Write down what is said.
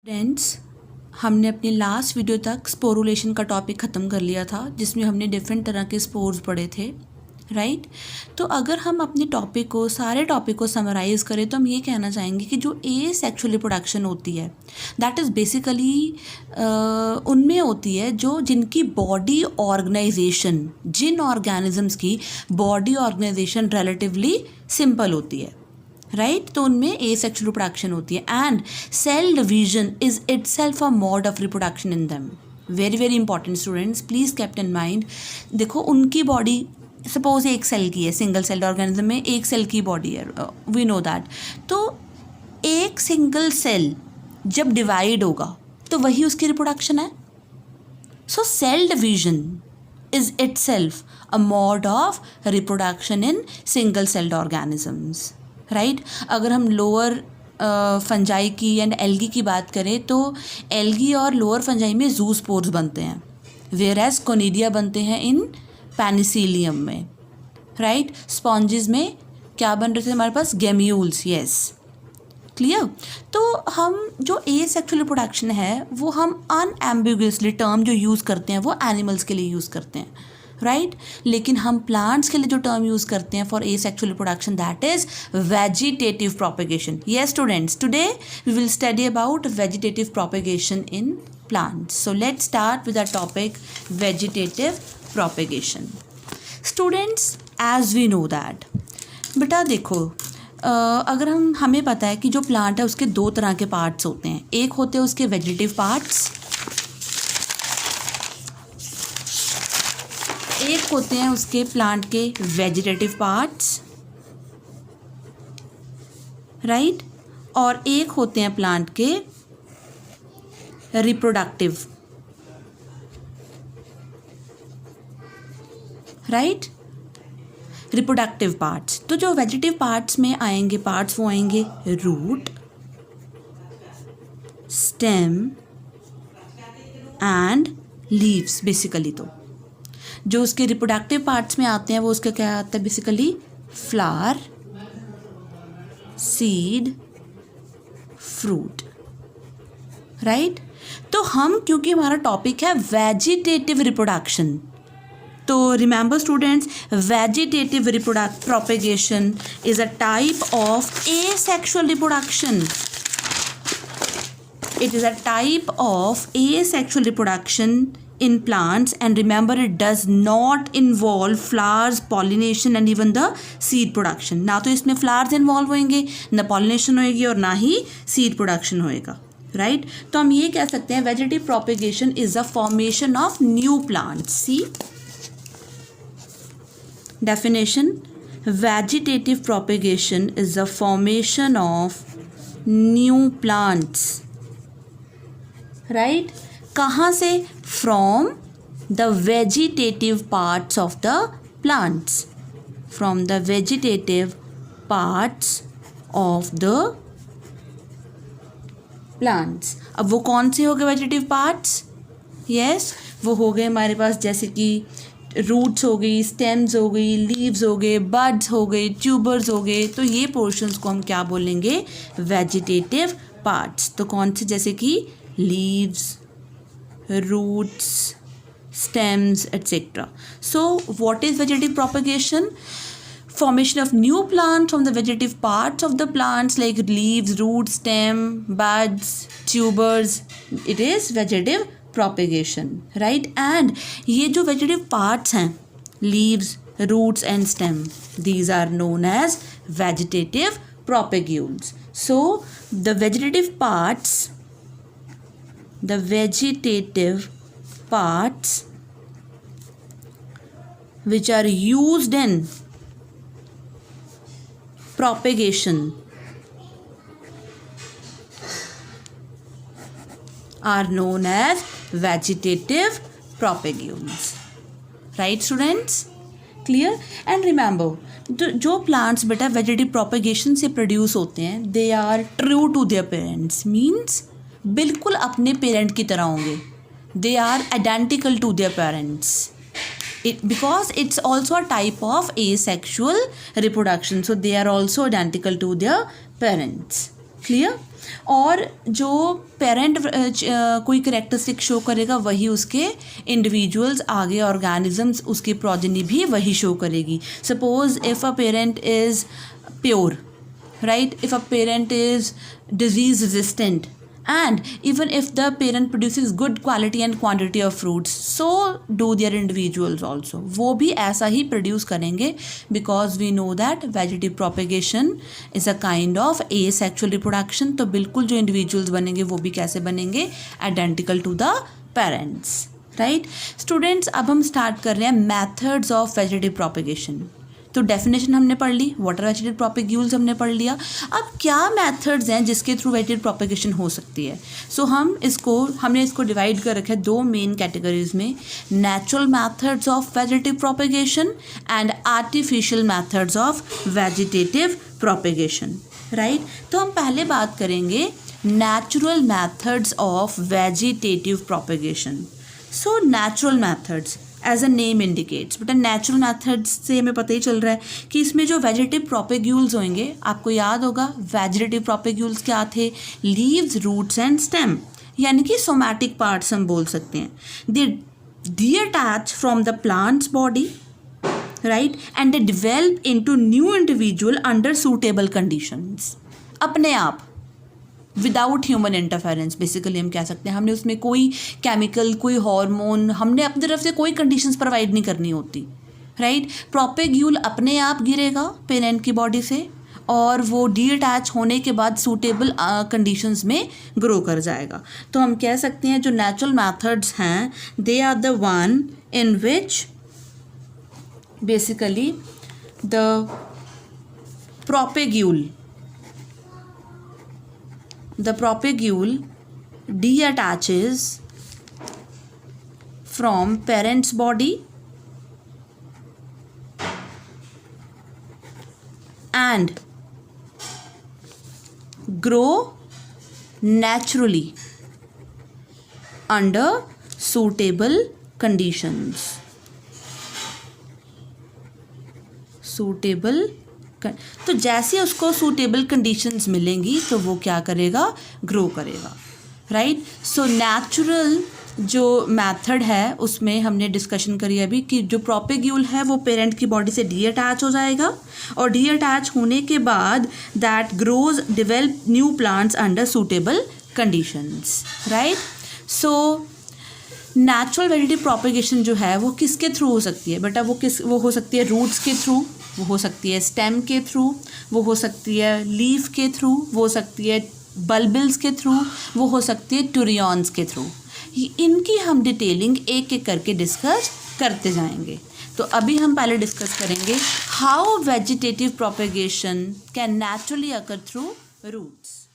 Friends, हमने अपनी last video तक स्पोरुलेशन का टॉपिक ख़त्म कर लिया था, जिसमें हमने डिफरेंट तरह के स्पोर्स पढ़े थे, राइट। तो अगर हम अपने सारे टॉपिक को समराइज़ करें तो हम ये कहना चाहेंगे कि जो ए सेक्सुअल रिप्रोडक्शन होती है दैट इज़ बेसिकली उनमें होती है जो जिनकी बॉडी ऑर्गेनाइजेशन, जिन ऑर्गेनिजम्स की बॉडी ऑर्गेनाइजेशन रिलेटिवली सिंपल होती है, राइट। तो उनमें ए सेक्सुअल रिप्रोडक्शन होती है and cell division is itself a mode of reproduction in them. Very very important students, please keep in mind. देखो, उनकी बॉडी सपोज एक सेल की है, सिंगल सेल ऑर्गेनिज्म में एक सेल की बॉडी है, वी नो दैट। तो एक सिंगल सेल जब डिवाइड होगा तो वही उसकी रिप्रोडक्शन है। So cell division is itself a mode of reproduction in single celled organisms, right. अगर हम लोअर फंजाई की एंड एल्गी की बात करें तो एल्गी और लोअर फंजाई में जूस्पोर्स बनते हैं, वेयर एज कोनिडिया बनते हैं इन पेनिसिलियम में, राइट। स्पॉन्जेस में क्या बन रहे थे हमारे पास? Gemmules, yes, clear. तो हम जो ए सेक्सुअल रिप्रोडक्शन है वो हम अनएम्बिगुअसली टर्म जो यूज़ करते हैं वो एनिमल्स के लिए यूज़ करते हैं, राइट। लेकिन हम प्लांट्स के लिए जो टर्म यूज़ करते हैं for asexual reproduction that is vegetative propagation. Yes students, today we will study about vegetative propagation in plants. So let's start with the topic vegetative propagation. Students, as we know that, बेटा देखो, अगर हमें पता है कि जो plant है उसके दो तरह के पार्ट्स होते हैं। एक होते हैं उसके वेजिटेटिव पार्ट्स, एक होते हैं उसके प्लांट के वेजिटेटिव पार्ट्स, राइट, और एक होते हैं प्लांट के रिप्रोडक्टिव, राइट, रिप्रोडक्टिव पार्ट्स। तो जो वेजिटेटिव पार्ट्स में आएंगे पार्ट्स वो आएंगे root, stem and leaves basically. तो जो उसके रिप्रोडक्टिव पार्ट्स में आते हैं वो उसका क्या आता है basically? Flower, seed, fruit, right. तो हम, क्योंकि हमारा टॉपिक है वेजिटेटिव रिप्रोडक्शन, तो remember students, vegetative propagation is a type of asexual reproduction. It is a type of asexual reproduction in plants, and remember it does not involve flowers, pollination and even the seed production. ना तो इसमें flowers involve होंगे, ना pollination होएगी और ना ही seed production होएगा, right? तो हम ये कह सकते हैं vegetative propagation is the formation of new plants. See definition: vegetative propagation is the formation of new plants. Right, कहाँ से? From the vegetative parts of the plants, from the vegetative parts of the plants. अब वो कौन से हो गए vegetative parts? Yes, वो हो गए हमारे पास जैसे कि रूट्स हो गई, स्टेम्स हो गई, लीव्स हो गए, बड्स हो गए, ट्यूबर्स हो गए। तो ये पोर्शंस को हम क्या बोलेंगे? Vegetative parts. तो कौन से? जैसे कि leaves, roots, stems, etc. So what is vegetative propagation? Formation of new plants from the vegetative parts of the plants like leaves, roots, stem, buds, tubers. It is vegetative propagation, right? And ये जो vegetative parts हैं, leaves, roots and stem, these are known as vegetative propagules. So the vegetative parts which are used in propagation are known as vegetative propagules, right students? Clear? And remember, जो plants बेटा vegetative propagation से produce होते हैं, they are true to their parents, means बिल्कुल अपने parent की तरह होंगे. They are identical to their parents, because it's also a type of asexual reproduction, so they are also identical to their parents. Clear? और जो parent कोई characteristic show करेगा वही उसके इंडिविजुअल्स, आगे ऑर्गेनिजम्स, उसकी प्रोजेनी भी वही शो करेगी. Suppose if a parent is pure, right? If a parent is disease resistant, and even if the parent produces good quality and quantity of fruits, so do their individuals also. वो भी ऐसा ही produce करेंगे, because we know that vegetative propagation is a kind of asexual reproduction. तो बिल्कुल जो individuals बनेंगे वो भी कैसे बनेंगे? Identical to the parents, right? Students, अब हम start कर रहे हैं methods of vegetative propagation. तो डेफिनेशन हमने पढ़ ली, वाटर वेजिटेटिव प्रोपेग्यूल्स हमने पढ़ लिया. अब क्या मेथड्स हैं जिसके थ्रू वेजिटेटिव प्रोपेगेशन हो सकती है? सो हमने इसको डिवाइड कर रखा है दो मेन कैटेगरीज में, natural methods of vegetative propagation and artificial methods of vegetative propagation, right? तो हम पहले बात करेंगे natural methods of vegetative propagation. So natural methods as a name indicates, but natural methods से हमें पता ही चल रहा है कि इसमें जो वेजिटेटिव प्रोपेग्यूल्स होंगे, आपको याद होगा वेजिटेटिव प्रोपेग्यूल्स क्या थे? लीव्स, रूट्स एंड स्टेम, यानी कि सोमैटिक पार्ट्स हम बोल सकते हैं. They detach from the plant's body, right, and they develop into new individual under suitable conditions. अपने आप, विदाउट ह्यूमन इंटरफेरेंस बेसिकली हम कह सकते हैं. हमने उसमें कोई केमिकल, कोई हार्मोन, हमने अपनी तरफ से कोई कंडीशंस प्रोवाइड नहीं करनी होती, राइट? प्रोपेग्यूल अपने आप गिरेगा पेरेंट की बॉडी से और वो डीअटैच होने के बाद सूटेबल कंडीशंस में ग्रो कर जाएगा. तो हम कह सकते हैं जो नेचुरल मेथड्स हैं, they are the one in which basically the propagule deattaches from parent's body and grow naturally under suitable conditions. तो जैसे उसको सूटेबल कंडीशंस मिलेंगी तो वो क्या करेगा? ग्रो करेगा, राइट? सो नेचुरल जो मेथड है उसमें हमने डिस्कशन करी अभी कि जो प्रोपेग्यूल है वो पेरेंट की बॉडी से डीअटैच हो जाएगा और डीअटैच होने के बाद that grows develop new plants under suitable conditions, right? So natural vegetative propagation जो है वो किसके थ्रू हो सकती है बेटा? वो हो सकती है रूट्स के थ्रू, वो हो सकती है स्टेम के थ्रू, वो हो सकती है लीफ के थ्रू, वो हो सकती है बल्बिल्स के थ्रू, वो हो सकती है टूरियॉन्स के थ्रू. इनकी हम डिटेलिंग एक एक करके डिस्कस करते जाएंगे. तो अभी हम पहले डिस्कस करेंगे how vegetative propagation can naturally occur through roots.